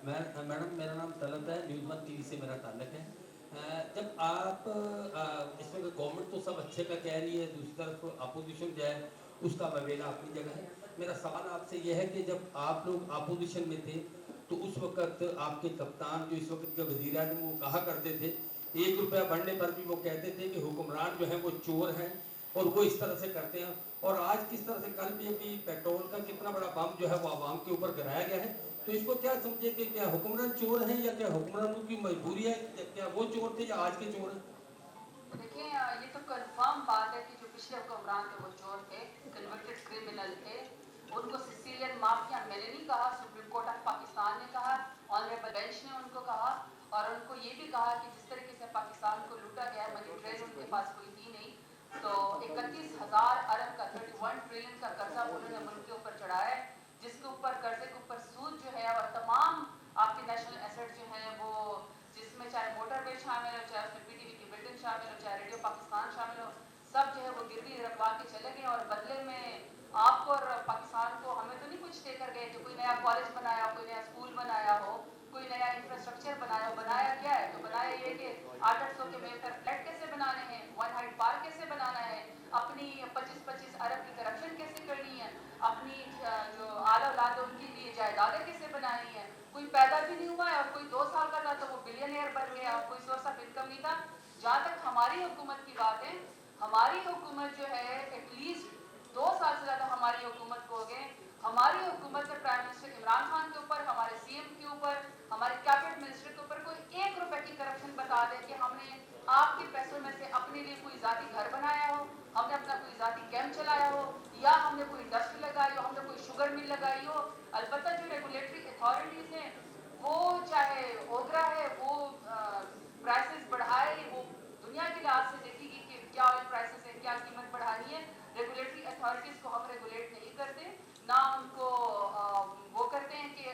Madam मेरा नाम तलत है, न्यूज़ वन टीवी से मेरा ताल्लुक है। जब आप इसमें गवर्नमेंट तो सब अच्छे का कह रही है, दूसरी तरफ अपोजिशन जो है उसका रवेला अपनी जगह है। मेरा सवाल आपसे यह है कि जब आप लोग अपोजिशन में थे तो उस वक्त आपके कप्तान जो इस वक्त के वज़ीर आज़म वो कहा करते थे, 1 रुपया बढ़ने पर भी वो कहते थे कि हुक्मरान जो है वो चोर हैं और वो इस तरह से करते हैं। और आज किस तरह से कल भी अभी पेट्रोल का कितना बड़ा बम जो है वो आवाम के ऊपर गिराया गया है। तो इसको क्या समझे कि क्या हुक्मरान चोर हैं या क्या हुक्मरानों की मजबूरी है, क्या वो चोर थे या आज के चोर हैं? देखिए ये तो कंफर्म बात है कि जो पिछले हुक्मरान थे वो चोर थे, कन्विक्टेड क्रिमिनल थे। उनको सिसिलियन माफिया मैंने नहीं कहा, सुप्रीम कोर्ट ऑफ पाकिस्तान ने कहा, ऑनरेबल बेंच ने उनको कहा, और उनको ये भी कहा कि जिस तरीके से पाकिस्तान को लूटा गया, मनी ट्रेल उनके पास कोई थी नहीं, तो 31,000 अरब का 31 ट्रिलियन का कर्जा उन्होंने मुल्क के ऊपर चढ़ाया है, जिसके ऊपर कर्जे के ऊपर सूद जो है और तमाम आपके नेशनल एसेट जो है वो, जिसमें चाहे मोटरवे शामिल हो, चाहे उसमें पीटीवी की बिल्डिंग शामिल हो, चाहे रेडियो पाकिस्तान शामिल हो, सब जो है वो गिरवी रखवा के चले गए। और बदले में आपको और पाकिस्तान को, हमें तो नहीं कुछ देकर गए कि कोई नया कॉलेज बनाया हो, कोई नया स्कूल बनाया हो, कोई नया इंफ्रास्ट्रक्चर बनाया हो। बनाया क्या है? तो बनाया ये कि 800 के मेफेयर फ्लैट कैसे बनाने हैं, वन हाइट पार्क कैसे बनाना है, अपनी 25-25 अरब की करप्शन कैसे करनी है, अपनी जो आला औलाद है उनके लिए जायदादें कैसे बनानी है। कोई पैदा भी नहीं हुआ है और कोई 2 साल का था तो वो बिलियनियर बन गया और कोई सोर्स ऑफ इनकम नहीं था। जहाँ तक हमारी हुकूमत की बात है, हमारी हुकूमत जो है एटलीस्ट 2 साल से ज़्यादा हमारी हुकूमत को हो गए। हमारी हुकूमत में प्राइम मिनिस्टर इमरान खान के ऊपर, हमारे सीएम के ऊपर, हमारे कैबिनेट मिनिस्टर के ऊपर कोई 1 रुपए की करप्शन बता दे कि हमने आपके पैसों में से अपने लिए कोई ज़ाती घर बनाया हो, हमने अपना कोई ज़ाती कैंप चलाया हो, या हमने कोई इंडस्ट्री लगाई हो, हमने कोई शुगर मिल लगाई हो। अलबत्ता जो रेगुलेटरी अथॉरिटीज़ हैं वो, चाहे ओगरा है वो प्राइसेस बढ़ाए, वो दुनिया के लिहाज से देखेगी कि क्या ऑयल प्राइसेस है, क्या कीमत बढ़ानी है। रेगुलेटरी अथॉरिटीज़ को हम रेगुलेट नहीं करते, ना उनको वो करते हैं कि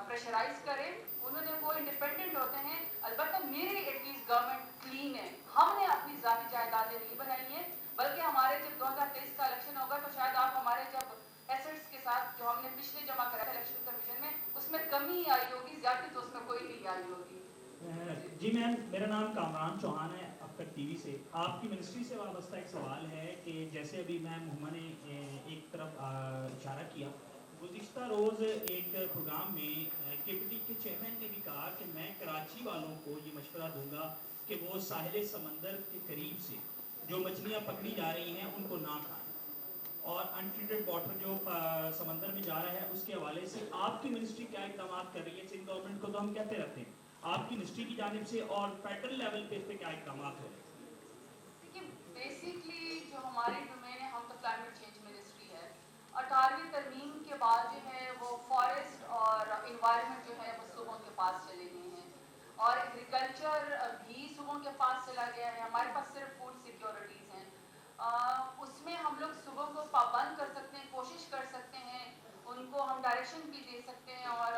प्रेशराइज करें, उन्होंने वो इंडिपेंडेंट होते हैं। अलबत्ता मेरी एटलीस्ट गवर्नमेंट क्लीन है, हमने अपनी ज़ाती जायदादें नहीं बनाई हैं, बल्कि हमारे जब 2023 का इलेक्शन होगा तो शायद आप हमारे जब एसेट्स के साथ जो हमने पिछले जमा करा था इलेक्शन कमीशन में, उसमें कमी आई होगी, ज्यादा तो उसमें कोई नहीं आई होगी। जी मैम, मेरा नाम कामरान चौहान है, अब तक टीवी से। आपकी मिनिस्ट्री से वाबस्ता एक सवाल है कि जैसे अभी मैम हुमा ने एक तरफ इशारा किया, गुज़िश्ता रोज़ एक प्रोग्राम में केपीटी के चेयरमैन ने भी कहा कि मैं कराची वालों को ये मशवरा दूंगा कि वो साहिल समंदर के करीब से जो मछलियाँ पकड़ी जा रही हैं उनको ना खाएं, और अनट्रीटेड वाटर जो समंदर में जा रहा है उसके हवाले से आपकी मिनिस्ट्री क्या इकदाम कर रही है? सिंध गवर्नमेंट को तो हम कहते रहते हैं, आपकी मिनिस्ट्री की जानिब से और फेडरल लेवल पे इस पे क्या इकदाम हो रहे हैं? देखिए बेसिकली जो हमारी डोमेन है, हम तो क्लाइमेट चेंज मिनिस्ट्री है। 18वीं तरमीम के बाद जो है वो फॉरेस्ट और इन्वायरमेंट जो है वो सूबों के पास चले गए हैं, और एग्रीकल्चर भी सूबों के पास चला गया है। हमारे पास सिर्फ फूड सिक्योरिटीज़ हैं, उसमें हम लोग सूबों को पाबंद कर सकते हैं, कोशिश कर सकते हैं, उनको हम डायरेक्शन भी दे सकते हैं, और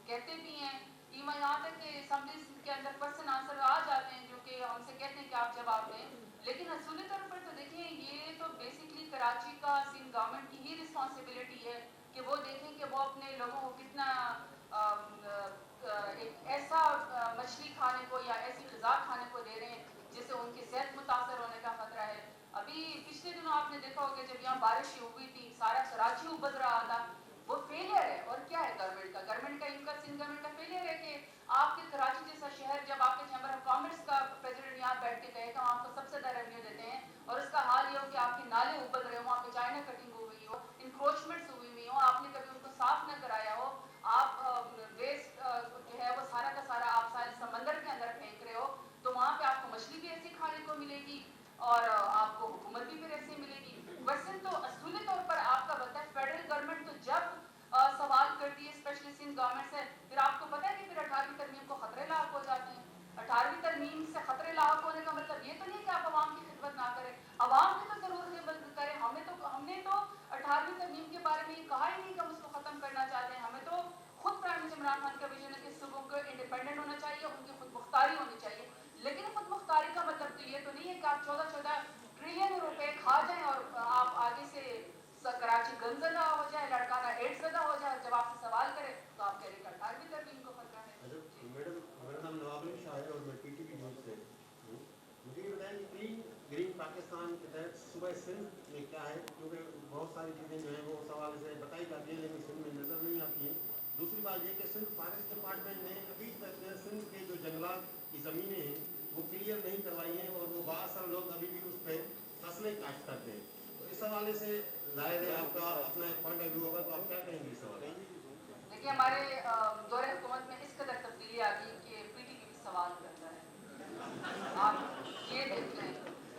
कहते भी हैं। इवन यहाँ तक कि असम्बलीज के अंदर क्वेश्चन आंसर आ जाते हैं जो कि हमसे कहते हैं कि आप जवाब दें। लेकिन असूली तौर पर तो देखिए ये तो बेसिकली कराची का सिंध गवर्नमेंट की ही रिस्पॉन्सिबिलिटी है कि वो देखें कि वो अपने लोगों को कितना एक ऐसा मछली खाने को या ऐसी ग़िज़ा खाने को दे रहे हैं जिससे उनकी सेहत मुतासर होने का खतरा है। अभी पिछले दिनों आपने देखा होगा जब यहाँ बारिश हुई थी, सारा कराची उबल रहा था। वो फेलियर है, और क्या है गवर्नमेंट का इनका सिंध गवर्नमेंट का फेलियर है कि आपके कराची जैसा शहर, जब आपके चैम्बर ऑफ कॉमर्स का प्रेसिडेंट यहाँ बैठ के कहेगा हम आपको सबसे ज़्यादा रेवेन्यू देते हैं, और उसका हाल ये हो कि आपके नाले उबल रहे हो, वहाँ पे चाइना कटिंग हुई हो, इंक्रोचमेंट्स हुई हो, आपने कभी उनको साफ न कराया हो, आप वेस्ट जो है वो सारा का सारा आप सारे समंदर के अंदर फेंक रहे हो, तो वहाँ पे आपको मछली भी ऐसी खाने को मिलेगी और आपको हुकूमत भी फिर ऐसे मिलेगी। वैसे तो असूली तौर पर आपका बनता है फेडरल गवर्नमेंट तो जब सवाल یہ کہ سندھ فارسٹ ڈپارٹمنٹ نے ابھی تک سندھ کے جو جنگلات کی زمینیں ہیں وہ کلیئر نہیں کروائی ہیں اور وہ بہت سارے لوگ ابھی بھی اس پہ فصلیں کاشت کرتے ہیں. تو اس حوالے سے ظاہر ہے آپ کا اپنا ایک پوائنٹ آف ویو ہوگا, تو آپ کیا کہیں گے اس حوالے سے؟ دیکھیے ہمارے دور حکومت میں اس قدر تبدیلی آ گئی کہ پی ٹی وی بھی سوال کرتا ہے. آپ یہ دیکھ لیں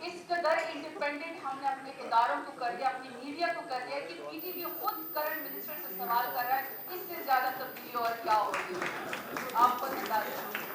اس قدر انڈیپینڈنٹ ہم نے اپنے اداروں کو کر دیا, اپنی میڈیا کو کر دیا کہ پی ٹی وی خود کرنٹ منسٹر سے سوال کر رہا ہے. اس سے زیادہ تبدیلی اور کیا ہوگی آپ خود اندازہ.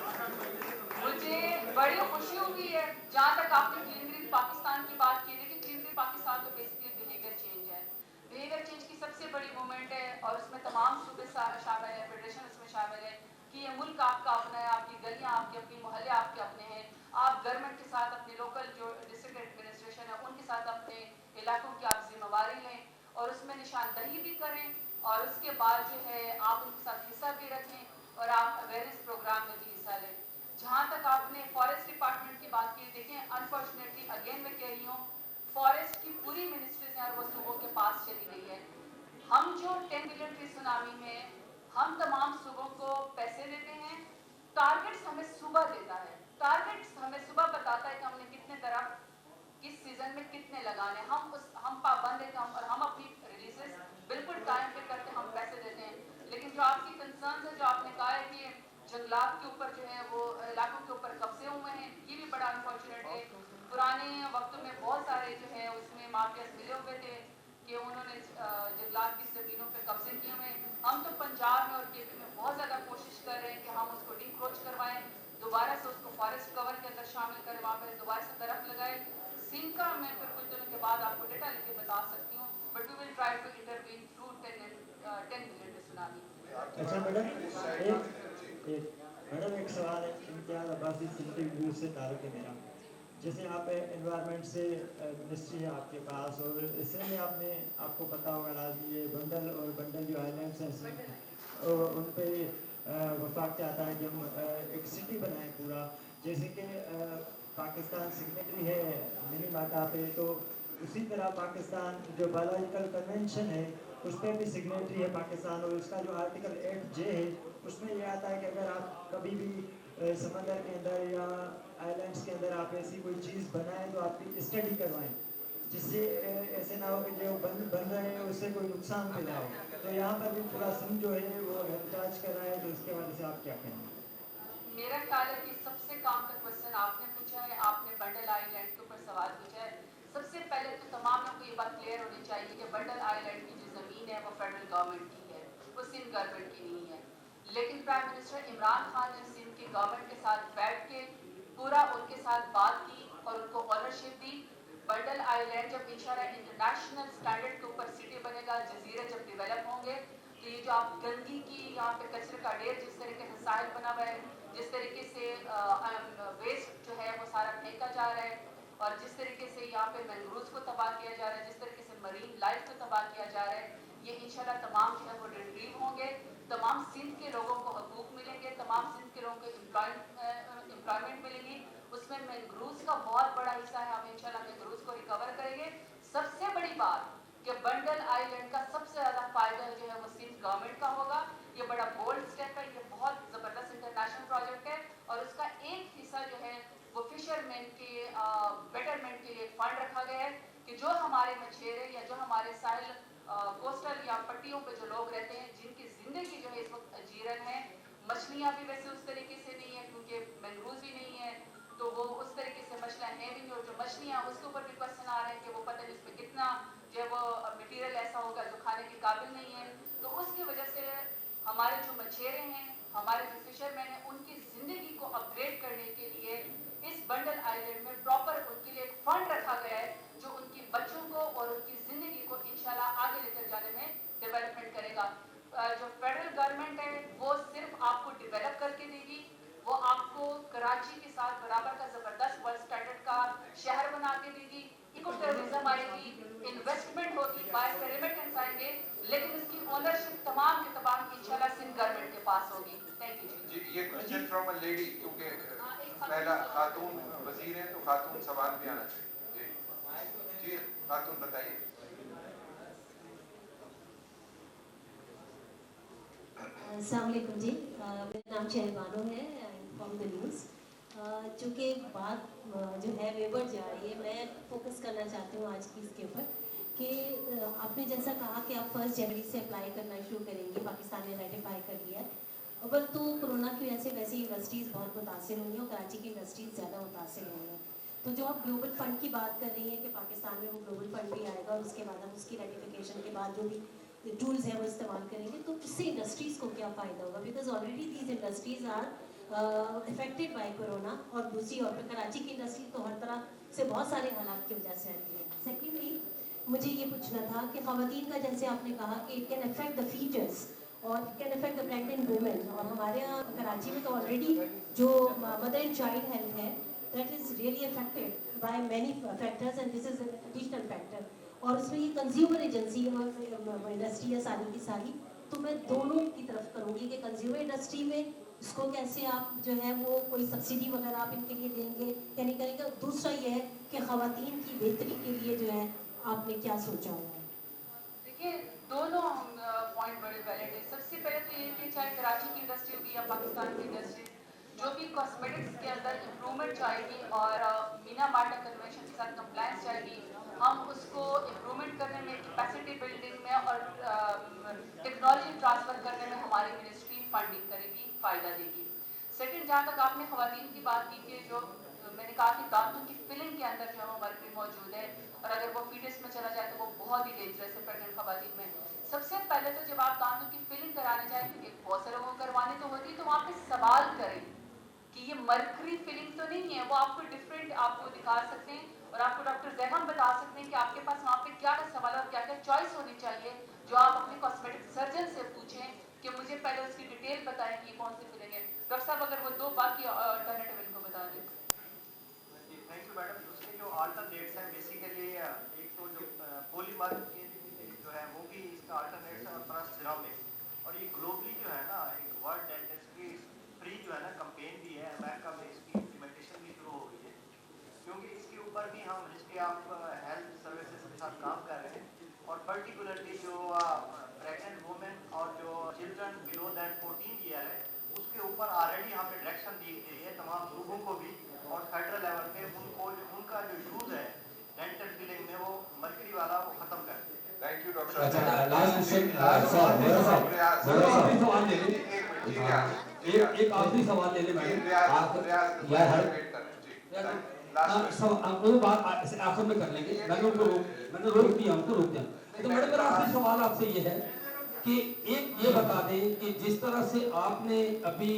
مجھے بڑی خوشی ہوئی ہے جہاں تک آپ نے کلین گرین پاکستان کی بات کی ہے کہ کلین گرین پاکستان تو بیسکلی بیہیویئر چینج ہے. بیہیویئر چینج کی سب سے بڑی موومنٹ ہے اور اس میں تمام صوبے شامل ہیں, فیڈریشن اس میں شامل ہے کہ یہ ملک آپ کا اپنا ہے, آپ کی گلیاں آپ کے اپنی, محلے آپ کے اپنے ہیں. آپ گورنمنٹ کے ساتھ اپنے لوکل جو ڈسٹرکٹ ایڈمنسٹریشن ہے ان کے ساتھ اپنے علاقوں کی آپ ذمہ واری لیں اور اس میں نشاندہی بھی کریں اور اس کے بعد جو ہے آپ ان کے ساتھ حصہ بھی رکھیں اور آپ اویئرنیس پروگرام میں بھی حصہ لیں. جہاں تک آپ نے فارسٹ ڈپارٹمنٹ کی بات کی, دیکھیں انفارچونیٹلی اگین میں کہہ رہی ہوں فارسٹ کی پوری منسٹریز ہیں اور وہ صوبوں کے پاس چلی گئی ہے. ہم جو 10 بلین ٹری سونامی میں ہم تمام صوبوں کو پیسے دیتے ہیں, ٹارگٹس ہمیں صوبہ دیتا ہے, ٹارگٹس ہمیں صوبہ بتاتا ہے کہ ہم نے کتنے طرف کس سیزن میں کتنے لگانے. ہم پابند ہیں اور ہم اپنی ریلیزز بالکل ٹائم پہ کرتے ہیں, ہم پیسے دیتے ہیں. لیکن جو آپ کی کنسرنز ہے, جو آپ نے کہا ہے کہ جنگلات کے اوپر جو ہے وہ علاقوں کے اوپر قبضے ہوئے ہیں, یہ بھی بڑا انفارچونیٹ ہے. پرانے وقتوں میں بہت سارے جو ہے اس میں مافیاز ملے ہوئے تھے کہ انہوں نے جنگلات کی زمینوں پہ قبضے کیے ہوئے. ہم تو پنجاب میں اور کے پی میں بہت زیادہ کوشش کر رہے ہیں کہ ہم اس کو ڈیکروچ کروائیں, دوبارہ سے اس کو فارسٹ کور کے اندر شامل کریں, وہاں پہ دوبارہ سے درخت لگائیں. سندھ کا میں پھر کچھ دنوں کے بعد آپ کو ڈیٹا لے کے بتا سکتی ہوں, but we will try to intervene through 10 billion tsunami. اچھا میڈم ایک سوال ہے, امتیاز عباسی سندھ نیوز سے تعلق ہے میرا. جیسے آپ انوائرمنٹ سے منسٹری ہے آپ کے پاس, اور اس سے میں آپ کو پتہ ہوگا لازمی یہ بنڈل اور بنڈل جو آئی لینڈس ہیں ان پہ وفاق چاہتا ہے کہ ہم ایک سٹی بنائیں پورا. جیسے کہ پاکستان سگنیٹری ہے منیماٹا پہ, تو اسی طرح پاکستان جو بایولوجیکل کنونشن ہے اس پہ بھی سگنیٹری ہے پاکستان, اور اس کا جو آرٹیکل 8J ہے اس میں یہ آتا ہے کہ اگر آپ کبھی بھی سمندر کے اندر یا آئی لینڈس کے اندر آپ ایسی کوئی چیز بنائیں تو آپ کی اسٹڈی کروائیں, جس سے ایسے نہ ہو کہ جو بن رہے ہیں اس سے کوئی نقصان پیدا ہو. تو یہاں پر بھی پورا سندھ جو ہے وہ احتجاج کر رہا ہے, تو اس کے وجہ سے آپ کیا کہیں گے؟ میرا خیال ہے کہ سب سے کام کا کوشچن آپ نے پوچھا ہے, آپ نے بنڈل آئی لینڈ کے اوپر سوال پوچھا ہے. سب سے پہلے تو تمام لوگوں کو یہ بات کلیئر ہونی چاہیے کہ بنڈل آئی لینڈ کی جو زمین ہے وہ فیڈرل گورنمنٹ کی ہے, وہ سندھ گورنمنٹ کی نہیں ہے. لیکن پرائم منسٹر عمران خان نے سندھ کی گورنمنٹ کے ساتھ بیٹھ کے پورا ان کے ساتھ بات کی اور ان کو آنرشپ دی. بنڈل آئی لینڈ جب انشاءاللہ انٹرنیشنل اسٹینڈرڈ کے اوپر سٹی بنے گا, جزیرے جب ڈیولپ ہوں گے, تو یہ جو آپ گندگی کی یہاں پہ کچرے کا ڈھیر جس طریقے سے ساحل بنا ہوا ہے, جس طریقے سے ویسٹ جو ہے وہ سارا پھینکا جا رہا ہے, اور جس طریقے سے یہاں پہ مینگروز کو تباہ کیا جا رہا ہے, جس طریقے سے مرین لائف کو تباہ کیا جا رہا ہے, یہ انشاءاللہ تمام جو ہے وہ ریٹریو ہوں گے. تمام سندھ کے لوگوں کو حقوق ملیں گے, تمام سندھ کے لوگوں کو امپلائمنٹ ملے گی. اس میں مینگروز کا بہت بڑا حصہ ہے, ہم انشاءاللہ مینگروز کو ریکور کریں گے. سب سے بڑی بات کہ بنڈل آئی لینڈ کا سب سے زیادہ فائدہ جو ہے وہ سندھ گورنمنٹ کا ہوگا. یہ بڑا بولڈ اسٹیپ ہے, یہ بہت زبردست انٹرنیشنل پروجیکٹ ہے, اور اس کا ایک حصہ جو ہے وہ فشرمین کے بیٹرمنٹ کے لیے فنڈ رکھا گیا ہے کہ جو ہمارے مچھیرے یا جو ہمارے ساحل کوسٹل یا پٹیوں پہ جو لوگ رہتے ہیں جن کی زندگی جو ہے اس وقت اجیرن ہے, مچھلیاں بھی ویسے اس طریقے سے نہیں ہیں کیونکہ مینگروز بھی نہیں ہے, تو وہ اس طریقے سے مچھلیاں ہیں بھی نہیں, اور جو مچھلیاں اس کے اوپر بھی کوشچن آ رہے ہیں کہ وہ پتہ نہیں اس میں کتنا جو ہے وہ مٹیریل ایسا ہوگا جو کھانے کے قابل نہیں ہے. تو اس کی وجہ سے ہمارے جو مچھیرے ہیں, ہمارے جو فشرمین ہیں, ان کی زندگی کو اپ گریڈ کرنے کے لیے اس بنڈل آئی لینڈ میں پراپر ان کے لیے ایک فنڈ رکھا گیا ہے جو ان کی بچوں کو اور ان کی زندگی کو انشاءاللہ آگے لے کر جانے میں ڈیولپمنٹ کرے گا. جو فیڈرل گورنمنٹ ہے وہ صرف آپ کو ڈیولپ کر کے دے گی, وہ آپ کو کراچی کے ساتھ برابر کا زبردست ورلڈ اسٹینڈرڈ کا شہر بنا کے دے گی. ایکو ٹورزم آئے گی, انویسٹمنٹ ہوگی, بائر ریمیٹنس آئیں گے, لیکن اس کی اونرشپ تمام کے تمام انشاءاللہ سندھ گورنمنٹ کے پاس ہوگی. Thank you. جی یہ کوشچن فرام اے لیڈی, کیونکہ پہلا خاتون وزیر ہے تو خاتون سوال بھی آنا چاہیے. جی جی خاتون بتائیے. अस्सलाम वालेकुम जी, मेरा नाम शहबानो है फ्रॉम द न्यूज़। चूँकि बात जो है वेबर जा रही है, मैं फोकस करना चाहती हूँ आज की इसके ऊपर कि आपने जैसा कहा कि आप 1 जनवरी से अप्लाई करना शुरू करेंगे, पाकिस्तान ने रेटिफाई कर लिया है। अगर तो कोरोना की वजह से वैसे इंडस्ट्रीज़ बहुत मुतासिर हुई हैं और कराची की इंडस्ट्रीज़ ज़्यादा मुतासिर हुई हैं। तो जो आप ग्लोबल फंड की बात कर रही हैं कि पाकिस्तान में वो ग्लोबल फंड भी आएगा और उसके बाद हम उसकी रेटिफिकेशन के बाद जो भी टूल्स हैं वो इस्तेमाल करेंगे, तो इससे इंडस्ट्रीज़ को क्या फ़ायदा होगा? Because already these industries are affected by corona, और दूसरी ओर पर कराची की इंडस्ट्री तो हर तरह से बहुत सारे हालात की वजह से आ रही है। सेकेंडली मुझे ये पूछना था कि ख़वातीन का, जैसे आपने कहा कि it can affect the features और it can affect the pregnant women, और हमारे यहाँ कराची में तो ऑलरेडी जो मदर एंड चाइल्ड हेल्थ है that is really affected by many factors and this is an additional factor. और उसमें ये कंज्यूमर एजेंसी और इंडस्ट्री है सारी की सारी, तो मैं दोनों की तरफ करूँगी कि कंज्यूमर इंडस्ट्री में इसको कैसे आप जो है वो कोई सब्सिडी वगैरह आप इनके लिए देंगे या नहीं करेंगे। दूसरा ये है कि ख़वातीन की बेहतरी के लिए जो है आपने क्या सोचा हुआ है? देखिए, दोनों पॉइंट बड़े वैलिड है। सबसे पहले तो ये कि चाहे कराची की इंडस्ट्री होगी या पाकिस्तान की इंडस्ट्री, जो भी कॉस्मेटिक्स के अंदर इम्प्रूवमेंट चाहेगी और मीना मार्टा कन्वेंशन के साथ कंप्लायंस चाहेगी, हम उसको इम्प्रूवमेंट करने में, कैपेसिटी बिल्डिंग में और टेक्नोलॉजी ट्रांसफर करने में हमारी मिनिस्ट्री फंडिंग करेगी, फ़ायदा देगी। सेकंड, जहाँ तक आपने ख़वातीन की बात की कि जो मैंने कहा कि दांतों की फिलिंग के अंदर जो है मर्क्यूरी मौजूद है और अगर वो फीटस में चला जाए तो वो बहुत ही डेंजरस है प्रेग्नेंट ख़वातीन में। सबसे पहले तो जब आप दांतों की फिलिंग कराने जाए, क्योंकि बहुत सारे लोगों को करवानी तो होती है, तो वहाँ पे सवाल करें कि ये मर्करी फिलिंग तो नहीं है। वो आपको डिफरेंट आपको दिखा सकते हैं और आपको डॉक्टर जहम बता सकते हैं कि आपके पास वहाँ पे क्या क्या सवाल और क्या क्या चॉइस होनी चाहिए, जो आप अपने कॉस्मेटिक सर्जन से पूछें कि मुझे पहले उसकी डिटेल बताएं कि ये कौन सी फिलिंग है। डॉक्टर साहब अगर वो दो बाकी अल्टरनेटिव इनको बता दें। Thank you madam. उसके जो अल्टरनेट्स हैं बेसिकली एक तो जो पॉलीमर जो है वो भी इसका अल्टरनेट्स है और प्लस सिरामिक। और ये ग्लोबली जो है ना एक वर्ल्ड डेंटिस्ट्री फ्री जो है ना कंपेन भी है, अमेरिका में इसकी इम्प्लीमेंटेशन भी शुरू हो गई है, क्योंकि इसके ऊपर भी हम मिनिस्ट्री ऑफ हेल्थ सर्विसेज के साथ काम कर रहे हैं। और पर्टिकुलरली जो प्रेग्नेंट वुमेन और जो चिल्ड्रन बिलो दैट 14 ईयर है, उसके ऊपर ऑलरेडी हमने डायरेक्शन दी गई है तमाम सूबों को भी, और फेडरल लेवल पे उनको उनका जो यूज है डेंटल फिलिंग में वो मर्करी वाला वो खत्म कर दें। थैंक यू डॉक्टर अच्छा, साहब। लास्ट क्वेश्चन एक आखिरी सवाल ले ले मैडम। वो बात आखिर में कर लेंगे। मैंने रोक दिया, हमको रोक दिया। तो मैडम मेरा आखिरी सवाल आपसे ये है कि एक ये बता दें कि जिस तरह से आपने अभी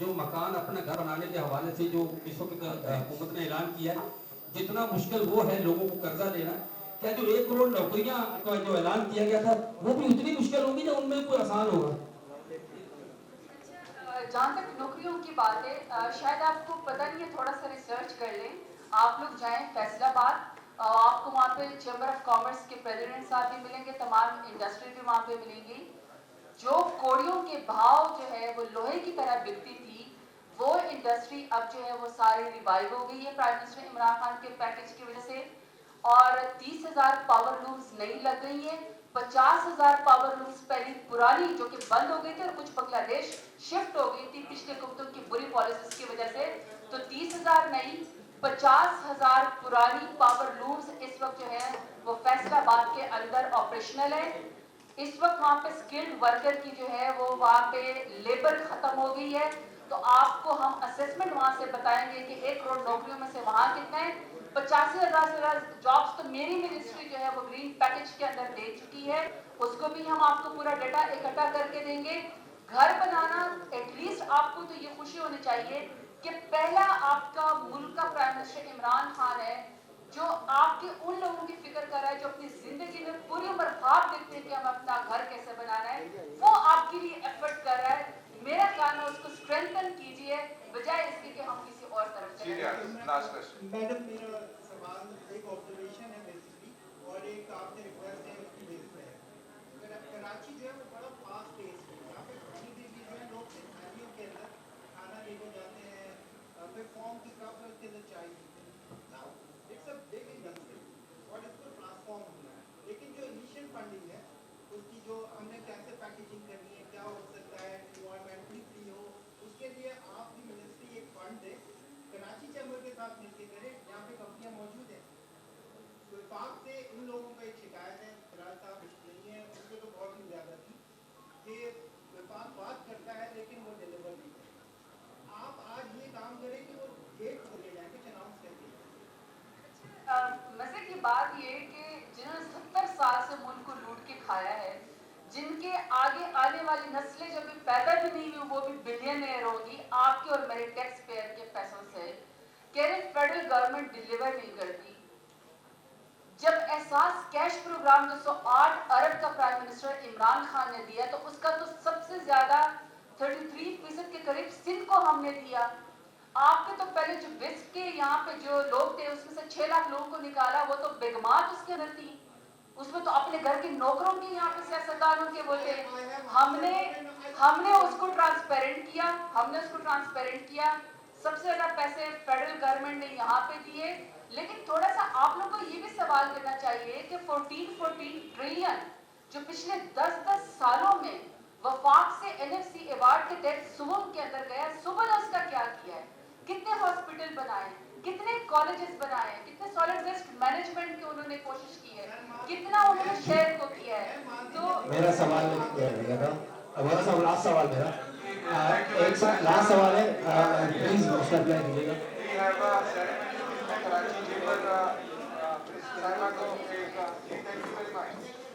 जो मकान अपना घर बनाने के हवाले से जो इस वक्त हुकूमत ने ऐलान किया है, जितना मुश्किल वो है लोगों को कर्जा लेना, क्या जो 1 करोड़ नौकरियां का जो ऐलान किया गया था वो भी उतनी मुश्किल होगी या उनमें कोई आसान होगा? जहाँ तक नौकरियों की बात है, शायद आपको पता नहीं है, थोड़ा सा रिसर्च कर लें। आप लोग जाएं फैसलाबाद, आपको वहाँ पे चैम्बर ऑफ कॉमर्स के प्रेसिडेंट साहब भी मिलेंगे, तमाम इंडस्ट्री भी वहाँ पे मिलेंगी। जो कोड़ियों के भाव जो है वो लोहे की तरह बिकती थी, वो इंडस्ट्री अब जो है वो सारी रिवाइव हो गई है प्राइम मिनिस्टर इमरान खान के पैकेज की वजह से। और 30,000 पावर लूम्स नई लग गई है। 50,000 पावर लूम्स पहली पुरानी जो कि बंद हो गई थी और कुछ बांग्लादेश शिफ्ट हो गई थी पिछले हुकूमतों की बुरी पॉलिसीज की वजह से, तो 30,000 नई, 50,000 पुरानी पावर लूम्स इस वक्त जो है वो फैसलाबाद के अंदर ऑपरेशनल है। इस वक्त वहाँ पे स्किल्ड वर्कर की जो है वो वहाँ पे लेबर खत्म हो गई है। तो आपको हम असेसमेंट वहाँ से बताएंगे कि 1 करोड़ नौकरियों में से वहाँ कितना है। 85,000 से ज्यादा जॉब्स तो मेरी मिनिस्ट्री जो है वो ग्रीन पैकेज के अंदर दे चुकी है, उसको भी हम आपको पूरा डेटा इकट्ठा करके देंगे। घर बनाना, एटलीस्ट आपको तो ये खुशी होनी चाहिए कि पहला आपका मुल्क का प्राइम मिनिस्टर इमरान खान है जो आपके उन लोगों की फिक्र कर रहा है जो अपनी जिंदगी में पूरी उम्र ख्वाब देखते हैं कि हम अपना घर कैसे बनाना है, वो आपके लिए एफर्ट कर रहा है। मेरा ख्याल है उसको स्ट्रेंथन कीजिए बजाय इसके कि हम किसी और तरफ चले जाएं। मैडम मेरा सवाल एक ऑब्जर्वेशन है बेसिकली, और एक आपने रिक्वेस्ट है उसकी बेस पे है। कराची जो है वो बड़ा फास्ट पेस है, यहाँ पे खाने के लिए जो है लोग थालियों के अंदर खाना लेके जाते हैं, फिर फॉर्म की कप के अंदर चाय पीते हैं। Now it's a big industry और इसको ट्रांसफॉर्म होना है, लेकिन जो इनिशियल फंडिंग है उसकी जो हमने कैसे पैकेजिंग करनी है, क्या हो सकता है, जिनके आगे आने वाली नस्लें जो भी पैदा भी नहीं हुई वो भी बिलियनियर होगी आपके और मेरे टैक्स पेयर के पैसों से, कह रहे फेडरल गवर्नमेंट डिलीवर नहीं करती। जब एहसास कैश प्रोग्राम 208 अरब का प्राइम मिनिस्टर इमरान खान ने दिया तो उसका तो सबसे ज्यादा 33% के करीब सिंध को हमने दिया। आपने तो पहले जो विस्क के यहाँ पे जो लोग थे उसमें से 6 लाख लोगों को निकाला, वो तो बेगमात उसके अंदर थी, उसमें तो अपने घर के नौकरों के यहाँ पे सियासतदानों के वो थे। हमने उसको ट्रांसपेरेंट किया, सबसे ज्यादा पैसे फेडरल गवर्नमेंट ने यहाँ पे दिए। लेकिन थोड़ा सा आप लोगों को ये भी सवाल करना चाहिए कि 14 ट्रिलियन जो पिछले 10 सालों में वफाक से NFC अवार्ड के तहत सुबह के अंदर गया, सुबह ने उसका क्या किया है, कितने हॉस्पिटल बनाए, कितने कॉलेजेस बनाए, कितने सॉलिड वेस्ट मैनेजमेंट की उन्होंने कोशिश की है, कितना उन्होंने शहर को किया है। तो मेरा सवाल हमारा सवाल लास्ट सवाल मेरा एक लास्ट सवाल है, प्लीज उसका अप्लाई कीजिएगा। We have a ceremony in Karachi Chamber. Please, Thank you very much.